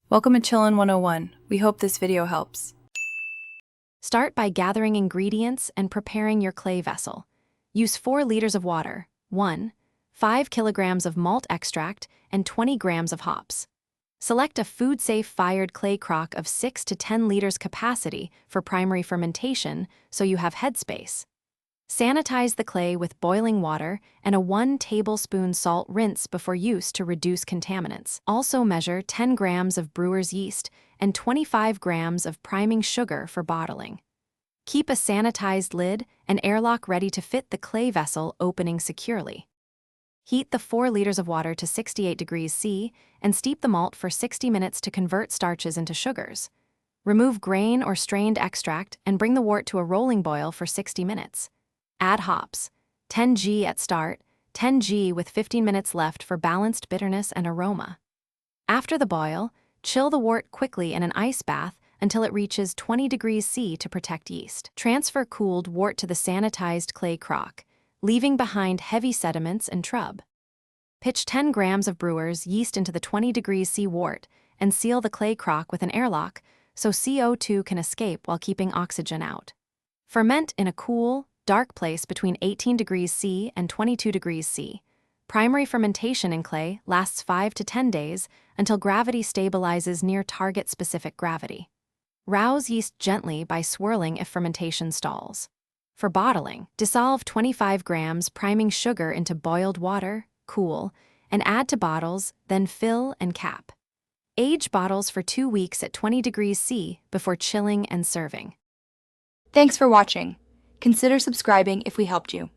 Welcome to Chillin' 101. We hope this video helps. Start by gathering ingredients and preparing your clay vessel. Use 4 liters of water, 5 kilograms of malt extract, and 20 grams of hops. Select a food-safe fired clay crock of 6 to 10 liters capacity for primary fermentation so you have headspace. Sanitize the clay with boiling water and a 1 tablespoon salt rinse before use to reduce contaminants. Also measure 10 grams of brewer's yeast and 25 grams of priming sugar for bottling. Keep a sanitized lid and airlock ready to fit the clay vessel opening securely. Heat the 4 liters of water to 68 degrees C and steep the malt for 60 minutes to convert starches into sugars. Remove grain or strained extract and bring the wort to a rolling boil for 60 minutes. Add hops, 10 g at start, 10 g with 15 minutes left for balanced bitterness and aroma. After the boil, chill the wort quickly in an ice bath until it reaches 20 degrees C to protect yeast. Transfer cooled wort to the sanitized clay crock, leaving behind heavy sediments and trub. Pitch 10 grams of brewer's yeast into the 20 degrees C wort and seal the clay crock with an airlock so CO2 can escape while keeping oxygen out. Ferment in a cool, dark place between 18 degrees C and 22 degrees C. Primary fermentation in clay lasts 5 to 10 days until gravity stabilizes near target-specific gravity. Rouse yeast gently by swirling if fermentation stalls. For bottling, dissolve 25 grams priming sugar into boiled water, cool, and add to bottles, then fill and cap. Age bottles for 2 weeks at 20 degrees C before chilling and serving. Thanks for watching. Consider subscribing if we helped you.